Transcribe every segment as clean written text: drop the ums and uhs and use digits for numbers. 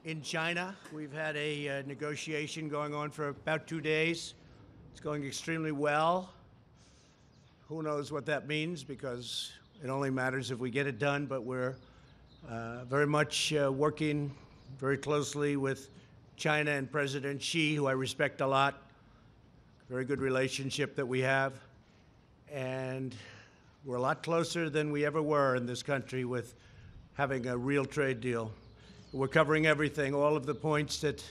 in China. We've had a negotiation going on for about 2 days. It's going extremely well. Who knows what that means, because it only matters if we get it done, but we're very much working very closely with China and President Xi, who I respect a lot. Very good relationship that we have. And we're a lot closer than we ever were in this country with having a real trade deal. We're covering everything, all of the points that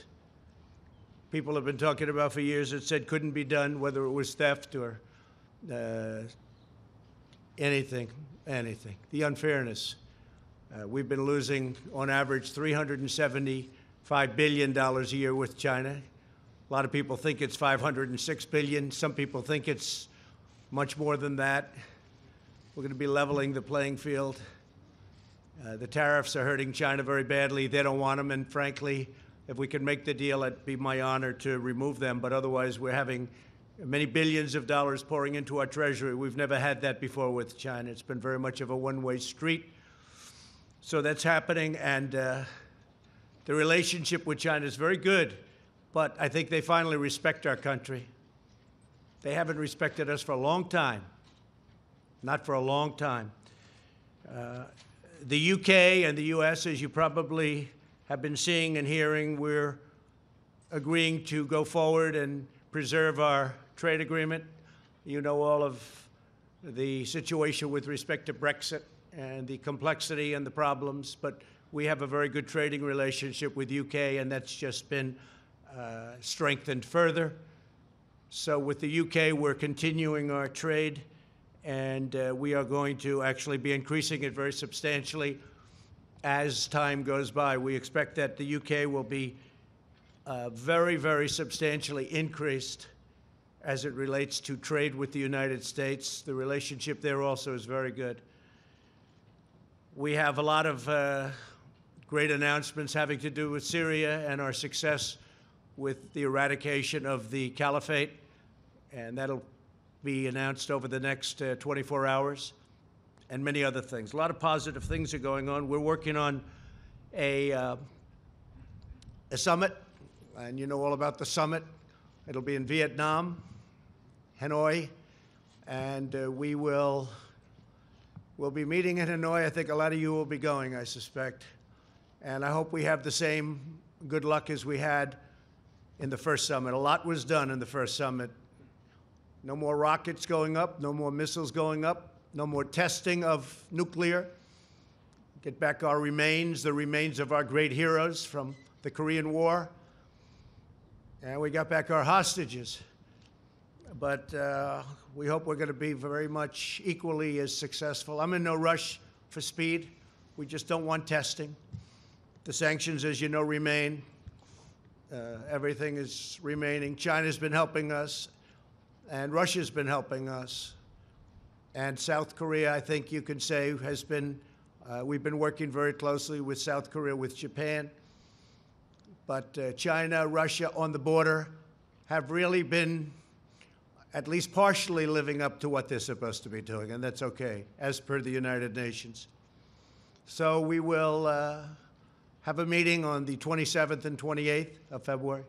people have been talking about for years that said couldn't be done, whether it was theft or anything. The unfairness. We've been losing, on average, $375 billion a year with China. A lot of people think it's $506 billion. Some people think it's much more than that. We're going to be leveling the playing field. The tariffs are hurting China very badly. They don't want them, and frankly, if we can make the deal, it'd be my honor to remove them. But otherwise, we're having many billions of dollars pouring into our treasury. We've never had that before with China. It's been very much of a one-way street. So that's happening, and the relationship with China is very good, but I think they finally respect our country. They haven't respected us for a long time, not for a long time. The UK and the US, as you probably have been seeing and hearing, we're agreeing to go forward and preserve our trade agreement. You know all of the situation with respect to Brexit and the complexity and the problems, but we have a very good trading relationship with UK, and that's just been strengthened further. So with the UK, we're continuing our trade, and we are going to actually be increasing it very substantially as time goes by. We expect that the UK will be very, very substantially increased as it relates to trade with the United States. The relationship there also is very good. We have a lot of great announcements having to do with Syria and our success with the eradication of the caliphate, and that'll be announced over the next 24 hours, and many other things. A lot of positive things are going on. We're working on a summit, and you know all about the summit. It'll be in Vietnam, Hanoi, and we'll be meeting in Hanoi. I think a lot of you will be going, I suspect. And I hope we have the same good luck as we had in the first summit. A lot was done in the first summit. No more rockets going up, no more missiles going up, no more testing of nuclear. Get back our remains, the remains of our great heroes from the Korean War. And we got back our hostages. But we hope we're going to be very much equally as successful. I'm in no rush for speed. We just don't want testing. The sanctions, as you know, remain. Everything is remaining. China's been helping us, and Russia's been helping us. And South Korea, I think you can say, has been, we've been working very closely with South Korea, with Japan. But China, Russia on the border have really been at least partially living up to what they're supposed to be doing, and that's okay, as per the United Nations. So we will have a meeting on the 27th and 28th of February,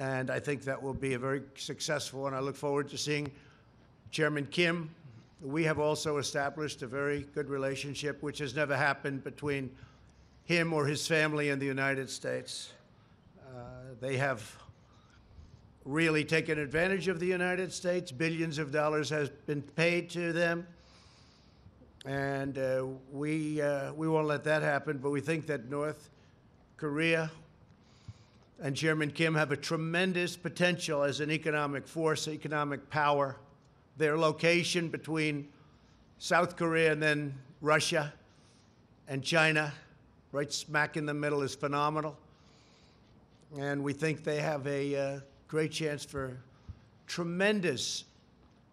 and I think that will be a very successful, and I look forward to seeing Chairman Kim. We have also established a very good relationship, which has never happened between him or his family and the United States. They have really taken advantage of the United States. Billions of dollars has been paid to them, and we won't let that happen. But we think that North Korea and Chairman Kim have a tremendous potential as an economic force, economic power. Their location between South Korea and then Russia and China, right smack in the middle, is phenomenal. And we think they have a great chance for tremendous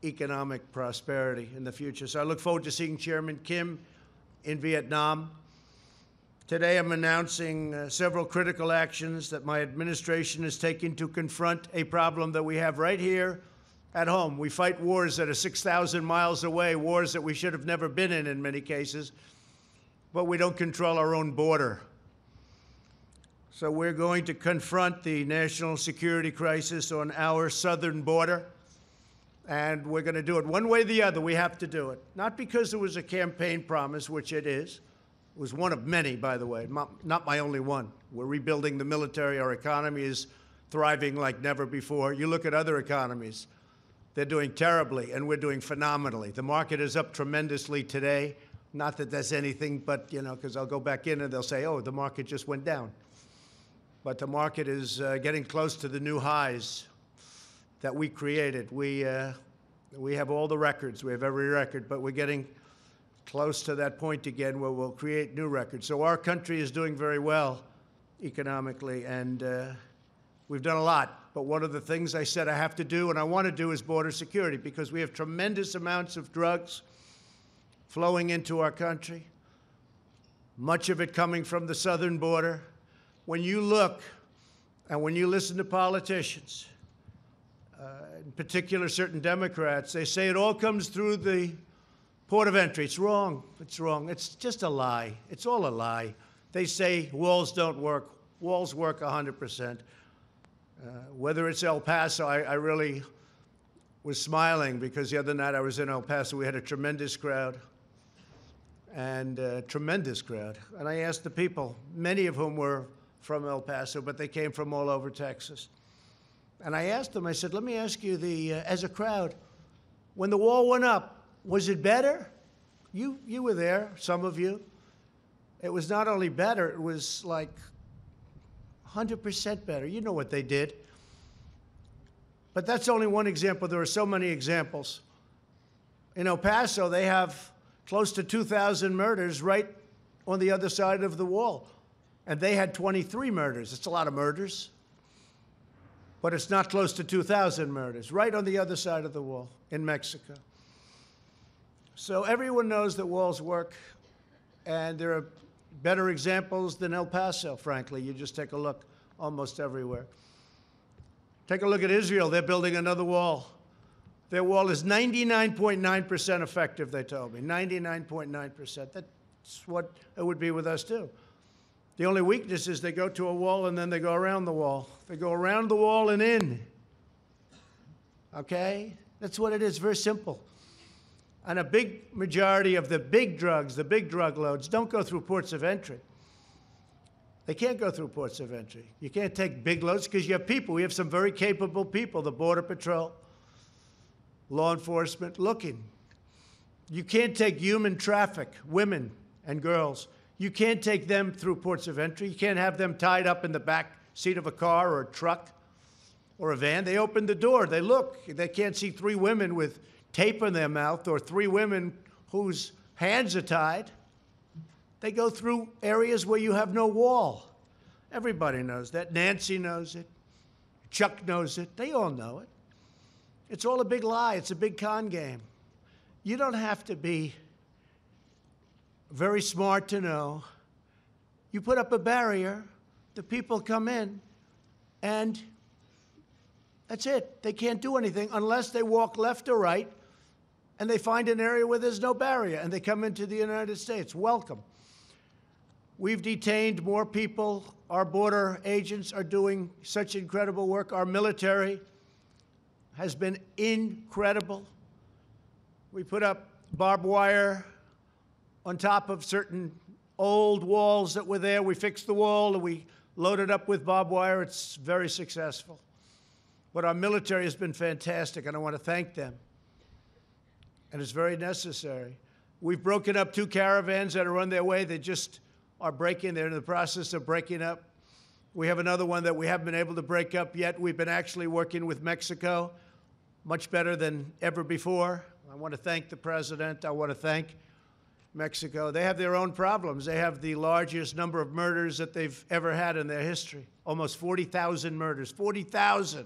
economic prosperity in the future. So I look forward to seeing Chairman Kim in Vietnam. Today I'm announcing several critical actions that my administration is taking to confront a problem that we have right here at home. We fight wars that are 6,000 miles away, wars that we should have never been in many cases, but we don't control our own border. So we're going to confront the national security crisis on our southern border, and we're going to do it one way or the other. We have to do it. Not because it was a campaign promise, which it is. It was one of many, by the way, not my only one. We're rebuilding the military. Our economy is thriving like never before. You look at other economies. They're doing terribly, and we're doing phenomenally. The market is up tremendously today. Not that that's anything, but, you know, because I'll go back in and they'll say, oh, the market just went down. But the market is getting close to the new highs that we created. We have all the records. We have every record, but we're getting close to that point again where we'll create new records. So our country is doing very well economically, and we've done a lot. But one of the things I said I have to do and I want to do is border security, because we have tremendous amounts of drugs flowing into our country, much of it coming from the southern border. When you look and when you listen to politicians, in particular certain Democrats, they say it all comes through the port of entry. It's wrong. It's wrong. It's just a lie. It's all a lie. They say walls don't work. Walls work 100%. Whether it's El Paso, I really was smiling because the other night I was in El Paso. We had a tremendous crowd. And I asked the people, many of whom were from El Paso, but they came from all over Texas. And I asked them, I said, let me ask you, as a crowd, when the wall went up, was it better? You were there, some of you. It was not only better, it was like 100% better. You know what they did. But that's only one example. There are so many examples. In El Paso, they have close to 2,000 murders right on the other side of the wall. And they had 23 murders. It's a lot of murders. But it's not close to 2,000 murders, right on the other side of the wall in Mexico. So everyone knows that walls work, and there are better examples than El Paso, frankly. You just take a look almost everywhere. Take a look at Israel. They're building another wall. Their wall is 99.9% effective, they told me. 99.9%. That's what it would be with us, too. The only weakness is they go to a wall and then they go around the wall. They go around the wall and in. Okay? That's what it is. Very simple. And a big majority of the big drugs, the big drug loads, don't go through ports of entry. They can't go through ports of entry. You can't take big loads because you have people. We have some very capable people, the Border Patrol, law enforcement, looking. You can't take human traffic, women and girls. You can't take them through ports of entry. You can't have them tied up in the back seat of a car or a truck or a van. They open the door. They look. They can't see three women with tape in their mouth or three women whose hands are tied. They go through areas where you have no wall. Everybody knows that. Nancy knows it. Chuck knows it. They all know it. It's all a big lie. It's a big con game. You don't have to be very smart to know. You put up a barrier, the people come in, and that's it. They can't do anything unless they walk left or right, and they find an area where there's no barrier, and they come into the United States. Welcome. We've detained more people. Our border agents are doing such incredible work. Our military has been incredible. We put up barbed wire on top of certain old walls that were there. We fixed the wall and we loaded up with barbed wire. It's very successful. But our military has been fantastic, and I want to thank them. And it's very necessary. We've broken up 2 caravans that are on their way. They just are breaking. They're in the process of breaking up. We have another one that we haven't been able to break up yet. We've been actually working with Mexico much better than ever before. I want to thank the president. I want to thank Mexico. They have their own problems. They have the largest number of murders that they've ever had in their history. Almost 40,000 murders. 40,000.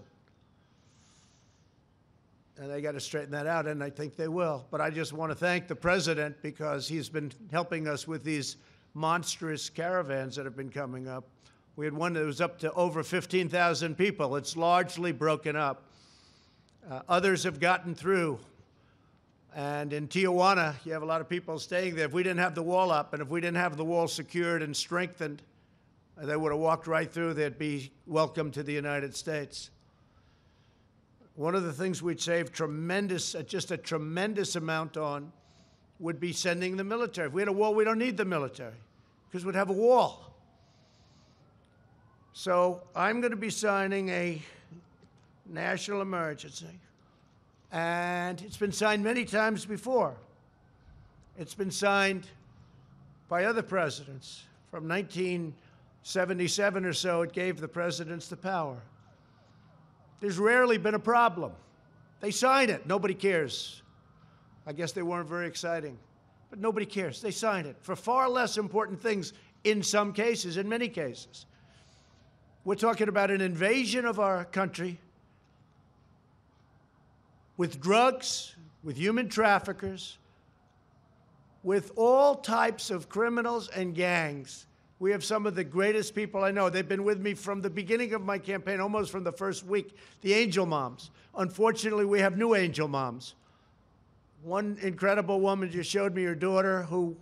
And they got to straighten that out, and I think they will. But I just want to thank the president because he's been helping us with these monstrous caravans that have been coming up. We had one that was up to over 15,000 people. It's largely broken up. Others have gotten through. And in Tijuana, you have a lot of people staying there. If we didn't have the wall up and if we didn't have the wall secured and strengthened, They would have walked right through. They'd be welcome to the United States. One of the things we'd save just a tremendous amount on would be sending the military. If we had a wall, we don't need the military because we'd have a wall. So I'm going to be signing a national emergency. And it's been signed many times before. It's been signed by other presidents. From 1977 or so, it gave the presidents the power. There's rarely been a problem. They sign it. Nobody cares. I guess they weren't very exciting. But nobody cares. They sign it for far less important things in some cases, in many cases. We're talking about an invasion of our country with drugs, with human traffickers, with all types of criminals and gangs. We have some of the greatest people I know. They've been with me from the beginning of my campaign, almost from the first week, the angel moms. Unfortunately, we have new angel moms. One incredible woman just showed me her daughter, who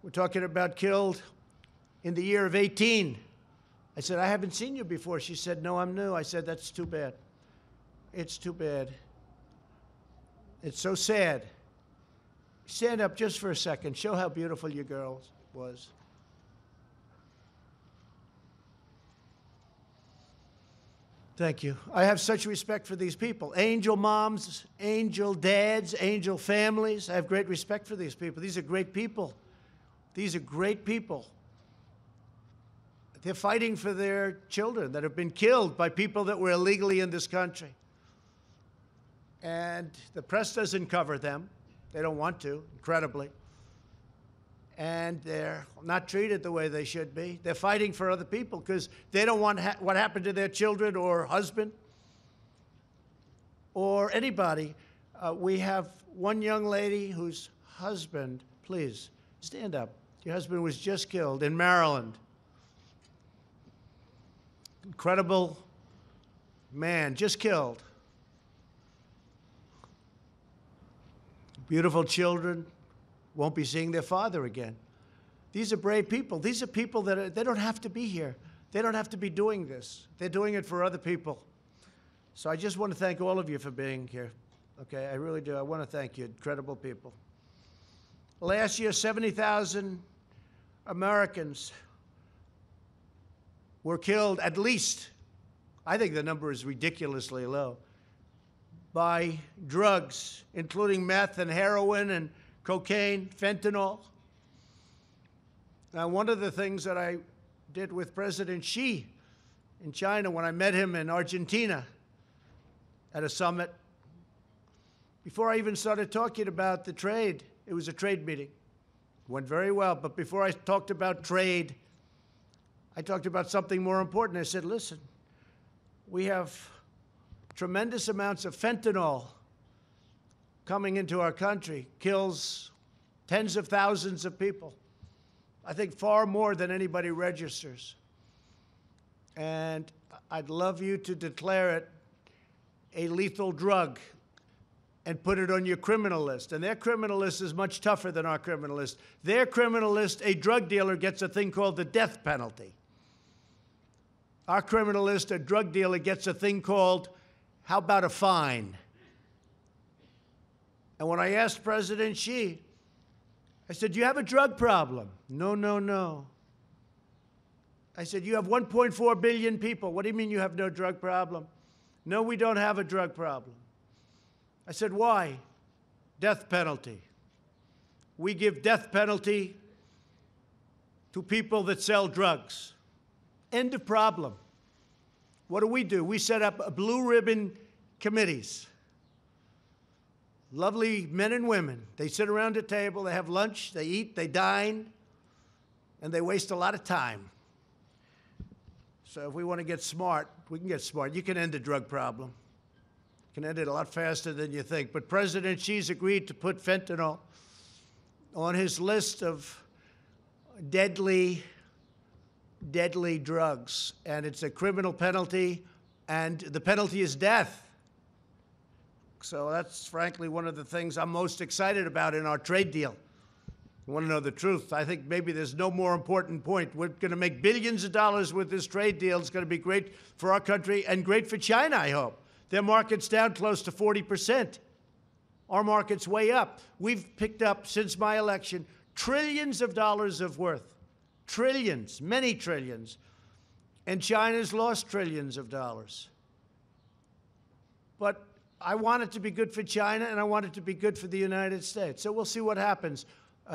we're talking about killed in the year of 18. I said, I haven't seen you before. She said, no, I'm new. I said, that's too bad. It's too bad. It's so sad. Stand up just for a second. Show how beautiful your girl was. Thank you. I have such respect for these people. Angel moms, angel dads, angel families. I have great respect for these people. These are great people. These are great people. They're fighting for their children that have been killed by people that were illegally in this country. And the press doesn't cover them. They don't want to, incredibly. And they're not treated the way they should be. They're fighting for other people because they don't want what happened to their children or husband or anybody. We have one young lady whose husband, please, stand up. Your husband was just killed in Maryland. Incredible man, just killed. Beautiful children won't be seeing their father again. These are brave people. These are people that they don't have to be here. They don't have to be doing this. They're doing it for other people. So I just want to thank all of you for being here. Okay, I really do. I want to thank you, incredible people. Last year, 70,000 Americans were killed, at least, I think the number is ridiculously low, by drugs, including meth and heroin and cocaine, fentanyl. Now, one of the things that I did with President Xi in China when I met him in Argentina at a summit, before I even started talking about the trade, it was a trade meeting. It went very well, but before I talked about trade, I talked about something more important. I said, listen, we have tremendous amounts of fentanyl coming into our country, kills tens of thousands of people. I think far more than anybody registers. And I'd love you to declare it a lethal drug and put it on your criminal list. And their criminal list is much tougher than our criminal list. Their criminal list, a drug dealer gets a thing called the death penalty. Our criminal list, a drug dealer gets a thing called, how about a fine? And when I asked President Xi, I said, do you have a drug problem? No, no, no. I said, you have 1.4 billion people. What do you mean you have no drug problem? No, we don't have a drug problem. I said, why? Death penalty. We give death penalty to people that sell drugs. End of problem. What do? We set up blue ribbon committees. Lovely men and women. They sit around a table, they have lunch, they eat, they dine, and they waste a lot of time. So if we want to get smart, we can get smart. You can end the drug problem. You can end it a lot faster than you think. But President Xi's agreed to put fentanyl on his list of deadly drugs. And it's a criminal penalty, and the penalty is death. So that's frankly one of the things I'm most excited about in our trade deal. You want to know the truth? I think maybe there's no more important point. We're going to make billions of dollars with this trade deal. It's going to be great for our country and great for China, I hope. Their market's down close to 40%. Our market's way up. We've picked up, since my election, trillions of dollars of worth. Trillions, many trillions. And China's lost trillions of dollars. But I want it to be good for China, and I want it to be good for the United States. So we'll see what happens.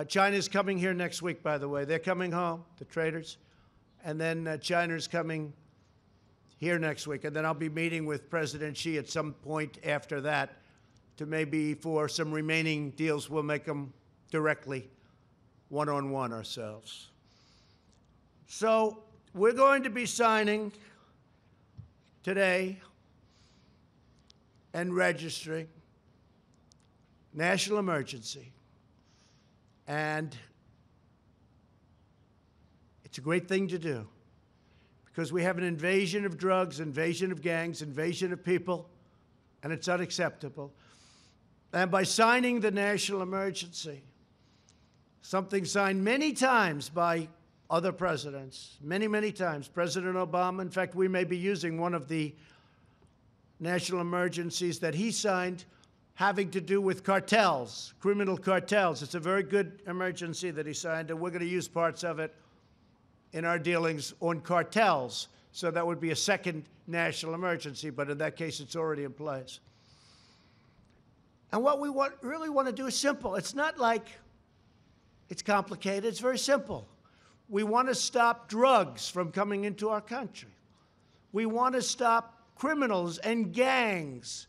China's coming here next week, by the way. They're coming home, the traders. And then China's coming here next week. And then I'll be meeting with President Xi at some point after that to maybe for some remaining deals, we'll make them directly one-on-one ourselves. So we're going to be signing today and registering national emergency. And it's a great thing to do because we have an invasion of drugs, invasion of gangs, invasion of people, and it's unacceptable. And by signing the national emergency, something signed many times by other presidents, many, many times. President Obama, in fact, we may be using one of the national emergencies that he signed having to do with cartels, criminal cartels. It's a very good emergency that he signed, and we're going to use parts of it in our dealings on cartels. So that would be a second national emergency, but in that case, it's already in place. And what we really want to do is simple. It's not like it's complicated. It's very simple. We want to stop drugs from coming into our country. We want to stop criminals and gangs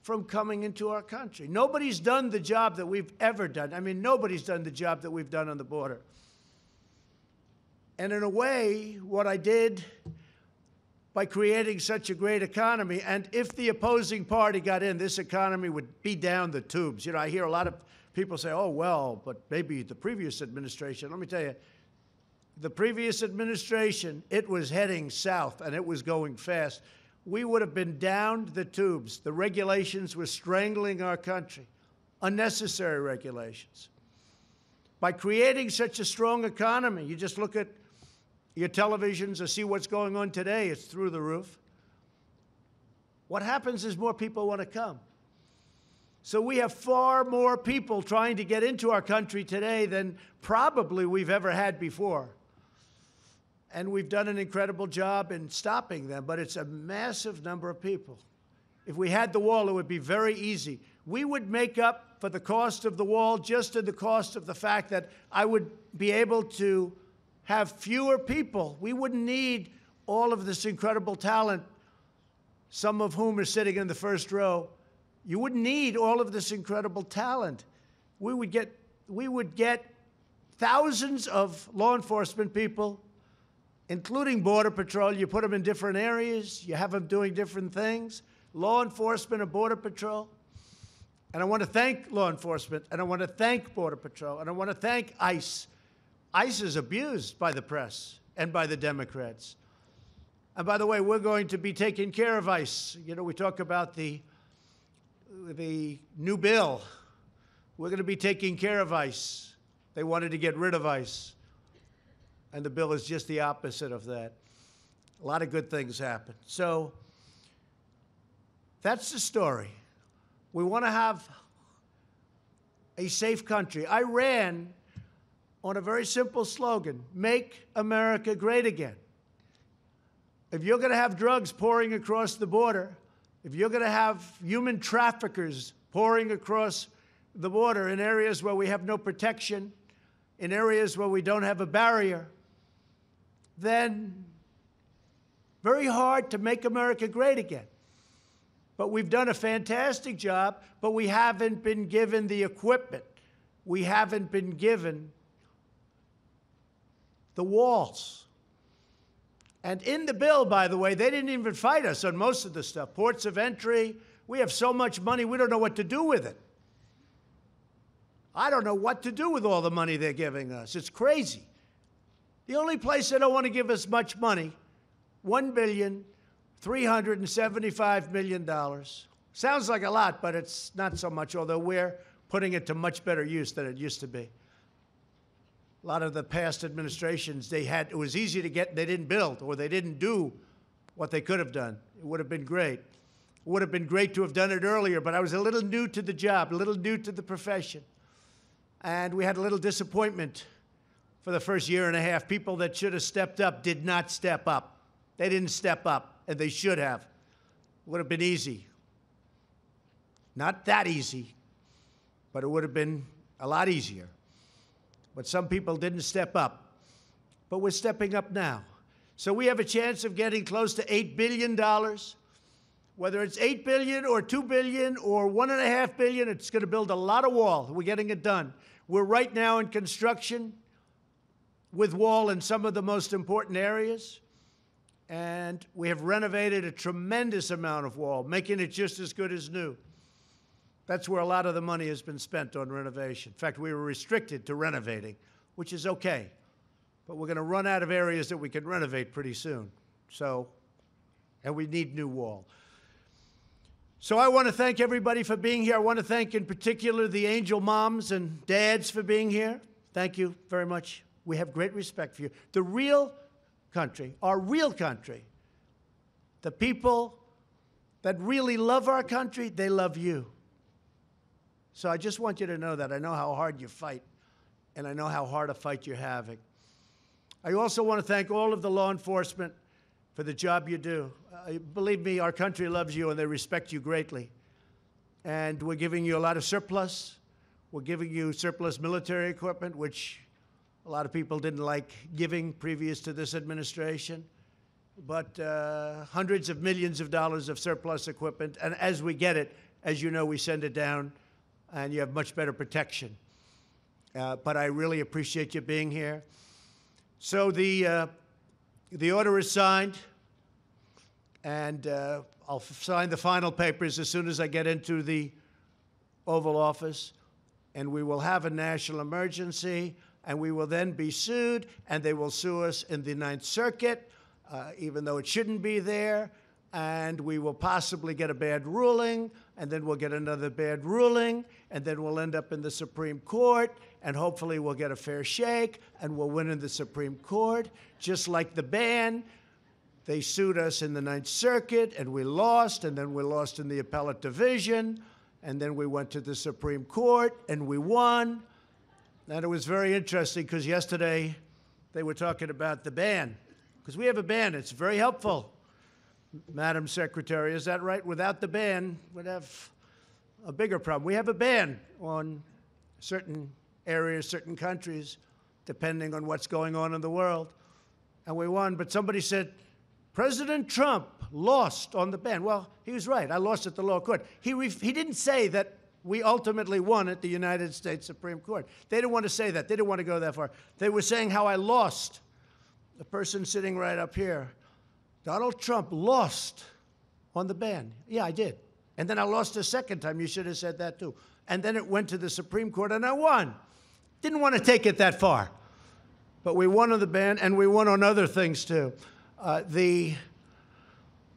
from coming into our country. Nobody's done the job that we've ever done. I mean, nobody's done the job that we've done on the border. And in a way, what I did by creating such a great economy, and if the opposing party got in, this economy would be down the tubes. You know, I hear a lot of people say, oh, well, but maybe the previous administration. Let me tell you, the previous administration, it was heading south, and it was going fast. We would have been down the tubes. The regulations were strangling our country, unnecessary regulations. By creating such a strong economy, you just look at your televisions or see what's going on today, it's through the roof. What happens is more people want to come. So we have far more people trying to get into our country today than probably we've ever had before. And we've done an incredible job in stopping them, but it's a massive number of people. If we had the wall, it would be very easy. We would make up for the cost of the wall just in the cost of the fact that I would be able to have fewer people. We wouldn't need all of this incredible talent, some of whom are sitting in the first row. You wouldn't need all of this incredible talent. We would get thousands of law enforcement people, including Border Patrol. You put them in different areas. You have them doing different things. Law enforcement and Border Patrol. And I want to thank law enforcement, and I want to thank Border Patrol, and I want to thank ICE. ICE is abused by the press and by the Democrats. And by the way, we're going to be taking care of ICE. You know, we talk about the new bill. We're going to be taking care of ICE. They wanted to get rid of ICE. And the bill is just the opposite of that. A lot of good things happen. So that's the story. We want to have a safe country. I ran on a very simple slogan, make America great again. If you're going to have drugs pouring across the border, if you're going to have human traffickers pouring across the border in areas where we have no protection, in areas where we don't have a barrier, then very hard to make America great again. But we've done a fantastic job, but we haven't been given the equipment. We haven't been given the walls. And in the bill, by the way, they didn't even fight us on most of the stuff. Ports of entry, we have so much money, we don't know what to do with it. I don't know what to do with all the money they're giving us. It's crazy. The only place they don't want to give us much money, $1,375 million. Sounds like a lot, but it's not so much, although we're putting it to much better use than it used to be. a lot of the past administrations, it was easy to get, they didn't build, or they didn't do what they could have done. It would have been great. It would have been great to have done it earlier, but I was a little new to the job, a little new to the profession. And we had a little disappointment for the first year and a half. People that should have stepped up did not step up. They didn't step up, and they should have. It would have been easy. Not that easy, but it would have been a lot easier. But some people didn't step up. But we're stepping up now. So we have a chance of getting close to $8 billion. Whether it's $8 billion or $2 billion or $1.5 billion, it's going to build a lot of wall. We're getting it done. We're right now in construction with wall in some of the most important areas. And we have renovated a tremendous amount of wall, making it just as good as new. That's where a lot of the money has been spent on renovation. In fact, we were restricted to renovating, which is okay. But we're going to run out of areas that we can renovate pretty soon. And we need new wall. So I want to thank everybody for being here. I want to thank in particular the angel moms and dads for being here. Thank you very much. We have great respect for you. The real country, our real country, the people that really love our country, they love you. So I just want you to know that. I know how hard you fight, and I know how hard a fight you're having. I also want to thank all of the law enforcement for the job you do. Believe me, our country loves you, and they respect you greatly. And we're giving you a lot of surplus. We're giving you surplus military equipment, which a lot of people didn't like giving previous to this administration. But hundreds of millions of dollars of surplus equipment. And as we get it, as you know, we send it down, and you have much better protection. But I really appreciate you being here. So the order is signed, and I'll sign the final papers as soon as I get into the Oval Office, and we will have a national emergency, and we will then be sued, and they will sue us in the Ninth Circuit, even though it shouldn't be there, and we will possibly get a bad ruling, and then we'll get another bad ruling, and then we'll end up in the Supreme Court, and hopefully we'll get a fair shake, and we'll win in the Supreme Court. Just like the ban, they sued us in the Ninth Circuit, and we lost, and then we lost in the appellate division, and then we went to the Supreme Court, and we won. And it was very interesting, because yesterday they were talking about the ban, because we have a ban. It's very helpful. Madam Secretary, is that right? Without the ban, we'd have a bigger problem. We have a ban on certain areas, certain countries, depending on what's going on in the world. And we won, but somebody said, President Trump lost on the ban. Well, he was right. I lost at the lower court. He didn't say that we ultimately won at the United States Supreme Court. They didn't want to say that. They didn't want to go that far. They were saying how I lost. The person sitting right up here, Donald Trump lost on the ban. Yeah, I did. And then I lost a second time. You should have said that, too. And then it went to the Supreme Court, and I won. Didn't want to take it that far. But we won on the ban, and we won on other things, too. The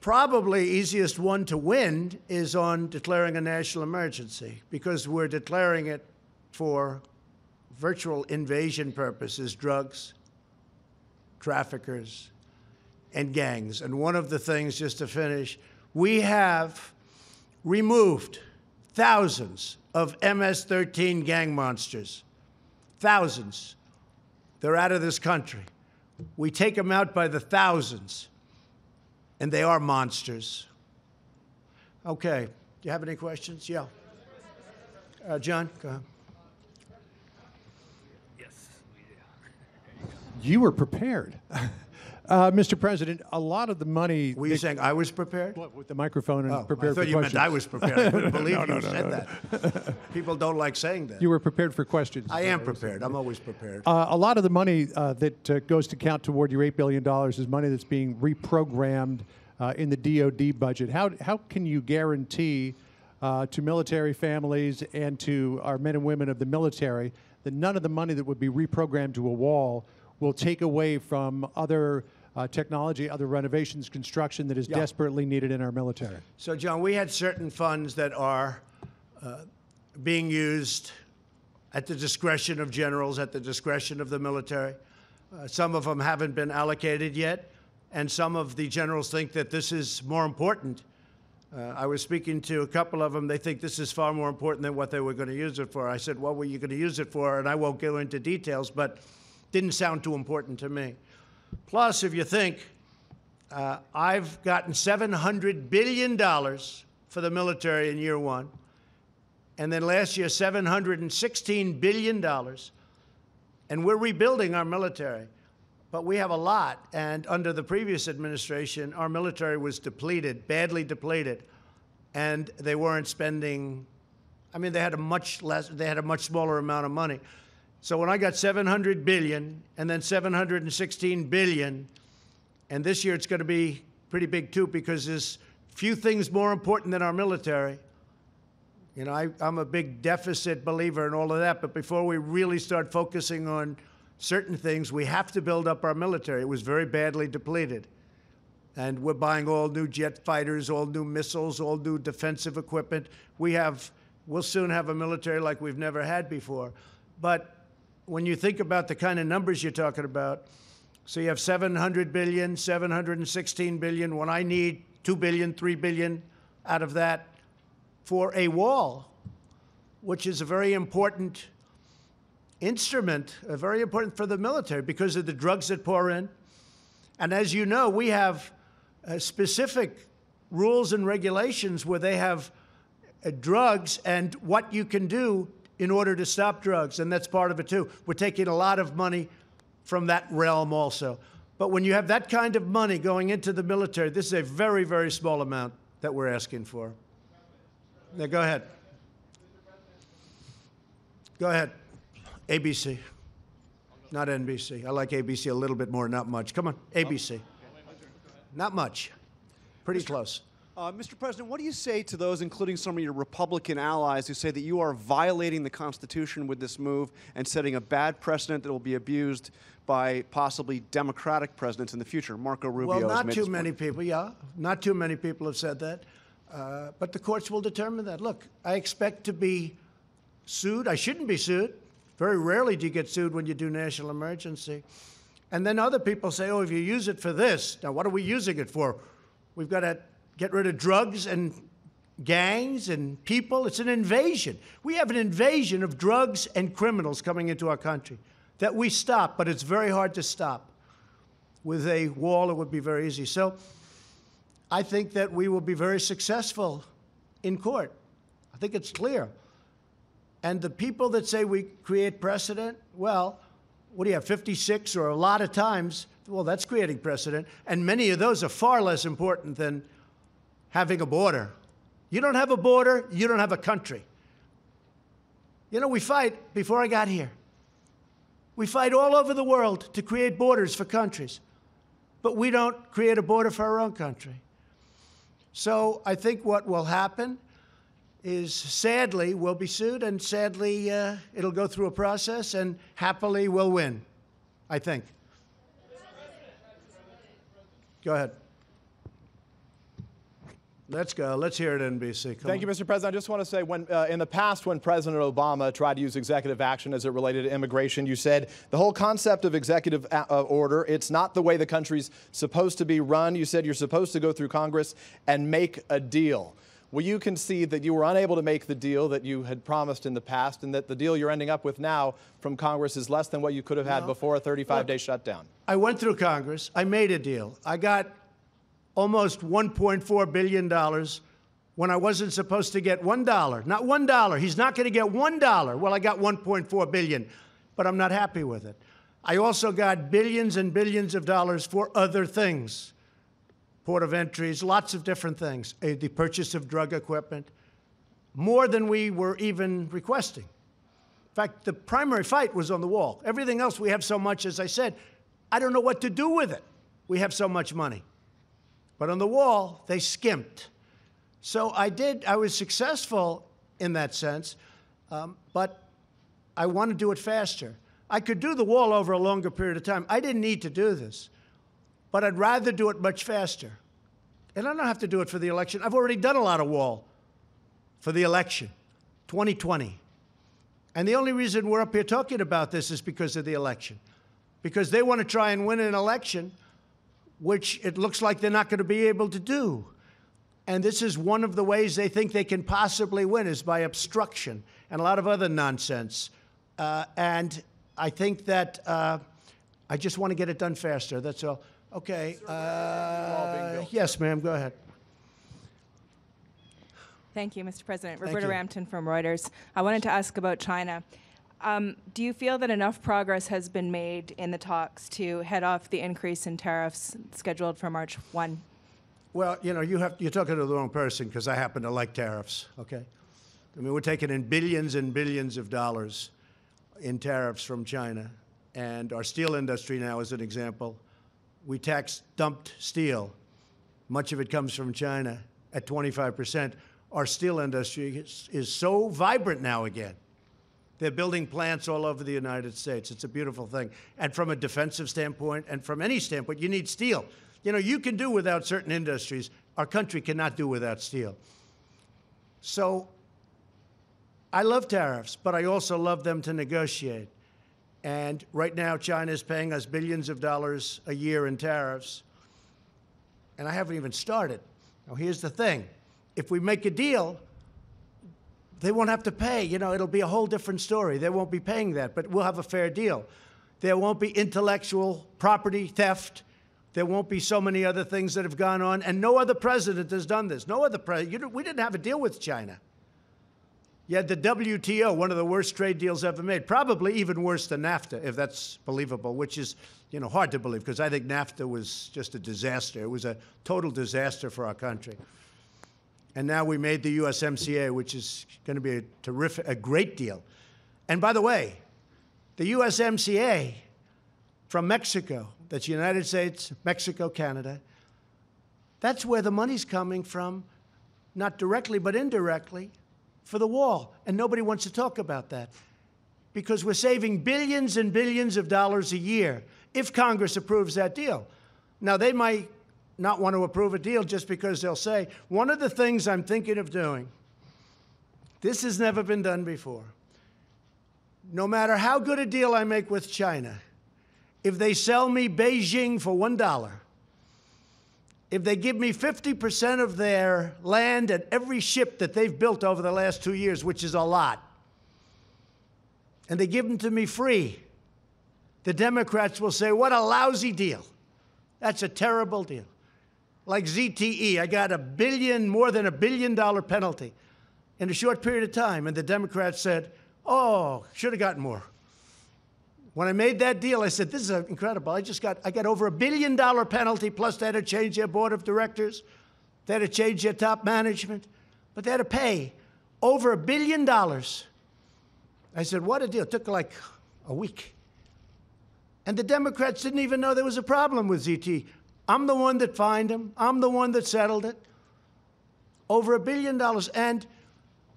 probably easiest one to win is on declaring a national emergency, because we're declaring it for virtual invasion purposes, drugs, traffickers, and gangs. And one of the things, just to finish, we have removed thousands of MS-13 gang monsters. Thousands. They're out of this country. We take them out by the thousands, and they are monsters. Okay. Do you have any questions? Yeah. John, go ahead. Yes, we do. You were prepared. Mr. President, a lot of the money... Were you saying I was prepared? What, with the microphone and prepared for questions? I thought you meant I was prepared. I couldn't believe you said that. People don't like saying that. You were prepared for questions. I am prepared. I'm always prepared. A lot of the money that goes to count toward your $8 billion is money that's being reprogrammed in the DOD budget. How can you guarantee to military families and to our men and women of the military that none of the money that would be reprogrammed to a wall will take away from other technology, other renovations, construction that is desperately needed in our military? So, John, we had certain funds that are being used at the discretion of generals, at the discretion of the military. Some of them haven't been allocated yet, and some of the generals think that this is more important. I was speaking to a couple of them. They think this is far more important than what they were going to use it for. I said, what were you going to use it for? And I won't go into details, but didn't sound too important to me. Plus, if you think, I've gotten $700 billion for the military in year one, and then last year, $716 billion, and we're rebuilding our military. But we have a lot, and under the previous administration, our military was depleted, badly depleted, and they weren't spending. I mean, they had a much smaller amount of money. So when I got $700 billion and then $716 billion, and this year it's going to be pretty big too, because there's few things more important than our military. You know, I'm a big deficit believer in all of that, but before we really start focusing on certain things, we have to build up our military. It was very badly depleted. And we're buying all new jet fighters, all new missiles, all new defensive equipment. We'll soon have a military like we've never had before. But when you think about the kind of numbers you're talking about, so you have $700 billion, $716 billion, when I need $2 billion, $3 billion out of that for a wall, which is a very important instrument, very important for the military because of the drugs that pour in. And as you know, we have specific rules and regulations where they have drugs and what you can do in order to stop drugs, and that's part of it too. We're taking a lot of money from that realm also. But when you have that kind of money going into the military, this is a very, very small amount that we're asking for. Now, go ahead. Go ahead. ABC, not NBC. I like ABC a little bit more, not much. Come on, ABC. Not much. Pretty close. Mr. President, what do you say to those, including some of your Republican allies, who say that you are violating the Constitution with this move and setting a bad precedent that will be abused by possibly Democratic presidents in the future? Marco Rubio. Well, not too many people, yeah. Not too many people have said that. But the courts will determine that. Look, I expect to be sued. I shouldn't be sued. Very rarely do you get sued when you do national emergency. And then other people say, oh, if you use it for this, now what are we using it for? We've got to get rid of drugs and gangs and people. It's an invasion. We have an invasion of drugs and criminals coming into our country that we stop, but it's very hard to stop. With a wall, it would be very easy. So I think that we will be very successful in court. I think it's clear. And the people that say we create precedent, well, what do you have, 56 or a lot of times? Well, that's creating precedent. And many of those are far less important than having a border. You don't have a border, you don't have a country. You know, we fight, before I got here, we fight all over the world to create borders for countries. But we don't create a border for our own country. So I think what will happen is, sadly, we'll be sued, and sadly, it'll go through a process, and happily, we'll win, I think. Go ahead. Let's go. Let's hear it, NBC. Thank you, Mr. President. I just want to say, when in the past, when President Obama tried to use executive action as it related to immigration, you said the whole concept of executive order, it's not the way the country's supposed to be run. You said you're supposed to go through Congress and make a deal. Will you concede that you were unable to make the deal that you had promised in the past, and that the deal you're ending up with now from Congress is less than what you could have had before a 35-day shutdown? I went through Congress. I made a deal. I got almost $1.4 billion when I wasn't supposed to get $1. Not $1. He's not going to get $1. Well, I got $1.4 billion, but I'm not happy with it. I also got billions and billions of dollars for other things. Port of entries, lots of different things. The purchase of drug equipment, more than we were even requesting. In fact, the primary fight was on the wall. Everything else, we have so much, as I said, I don't know what to do with it. We have so much money. But on the wall, they skimped. So I was successful in that sense, but I want to do it faster. I could do the wall over a longer period of time. I didn't need to do this, but I'd rather do it much faster. And I don't have to do it for the election. I've already done a lot of wall for the election, 2020. And the only reason we're up here talking about this is because of the election. Because they want to try and win an election, which it looks like they're not going to be able to do. And this is one of the ways they think they can possibly win, is by obstruction and a lot of other nonsense. And I think that I just want to get it done faster. That's all. Okay. Yes, ma'am. Go ahead. Thank you, Mr. President. Thank Roberta you. Rampton from Reuters. I wanted to ask about China. Do you feel that enough progress has been made in the talks to head off the increase in tariffs scheduled for March 1? Well, you know, you're talking to the wrong person, because I happen to like tariffs, okay? I mean, we're taking in billions and billions of dollars in tariffs from China. And our steel industry now, as an example, we tax dumped steel. Much of it comes from China at 25%. Our steel industry is so vibrant now again. They're building plants all over the United States. It's a beautiful thing. And from a defensive standpoint, and from any standpoint, you need steel. You know, you can do without certain industries. Our country cannot do without steel. So I love tariffs, but I also love them to negotiate. And right now, China is paying us billions of dollars a year in tariffs. And I haven't even started. Now, here's the thing. If we make a deal, they won't have to pay. You know, it'll be a whole different story. They won't be paying that, but we'll have a fair deal. There won't be intellectual property theft. There won't be so many other things that have gone on. And no other president has done this. No other president. We didn't have a deal with China. You had the WTO, one of the worst trade deals ever made, probably even worse than NAFTA, if that's believable, which is, you know, hard to believe, because I think NAFTA was just a disaster. It was a total disaster for our country. And now we made the USMCA, which is going to be a great deal. And by the way, the USMCA from Mexico, that's United States, Mexico, Canada, that's where the money's coming from, not directly but indirectly, for the wall. And nobody wants to talk about that, because we're saving billions and billions of dollars a year if Congress approves that deal. Now, they might not want to approve a deal just because they'll say, one of the things I'm thinking of doing, this has never been done before. No matter how good a deal I make with China, if they sell me Beijing for $1, if they give me 50% of their land and every ship that they've built over the last 2 years, which is a lot, and they give them to me free, the Democrats will say, what a lousy deal. That's a terrible deal. Like ZTE, I got more than $1 billion penalty in a short period of time. And the Democrats said, oh, should have gotten more. When I made that deal, I said, this is incredible. I got over $1 billion penalty, plus they had to change their board of directors. They had to change their top management. But they had to pay over $1 billion. I said, what a deal. It took like a week. And the Democrats didn't even know there was a problem with ZTE. I'm the one that fined them. I'm the one that settled it. Over $1 billion. And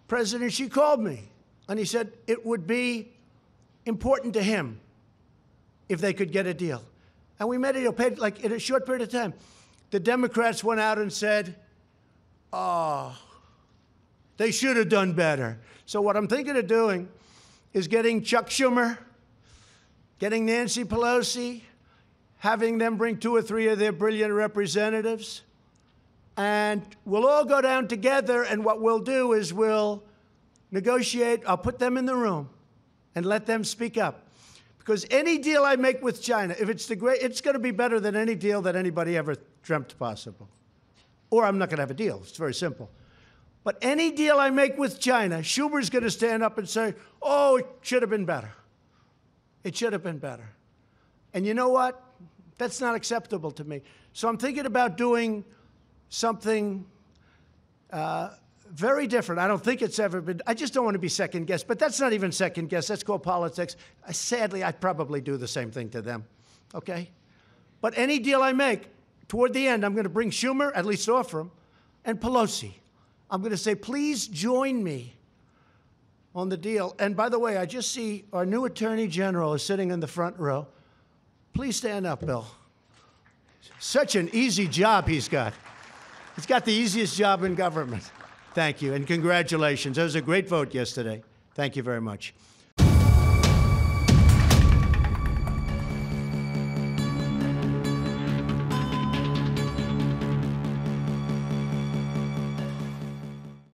President Xi called me, and he said it would be important to him if they could get a deal. And we made a deal, paid like in a short period of time. The Democrats went out and said, oh, they should have done better. So what I'm thinking of doing is getting Chuck Schumer, getting Nancy Pelosi, having them bring 2 or 3 of their brilliant representatives, and we'll all go down together, and what we'll do is we'll negotiate. I'll put them in the room and let them speak up. Because any deal I make with China, if it's it's going to be better than any deal that anybody ever dreamt possible. Or I'm not going to have a deal. It's very simple. But any deal I make with China, Schumer's going to stand up and say, oh, it should have been better. It should have been better. And you know what? That's not acceptable to me. So I'm thinking about doing something very different. I don't think it's ever been. I just don't want to be second-guessed. But that's not even second-guessed. That's called politics. Sadly, I'd probably do the same thing to them. Okay? But any deal I make, toward the end, I'm going to bring Schumer, at least offer him, and Pelosi. I'm going to say, please join me on the deal. And by the way, I just see our new Attorney General is sitting in the front row. Please stand up, Bill. Such an easy job he's got. He's got the easiest job in government. Thank you, and congratulations. That was a great vote yesterday. Thank you very much.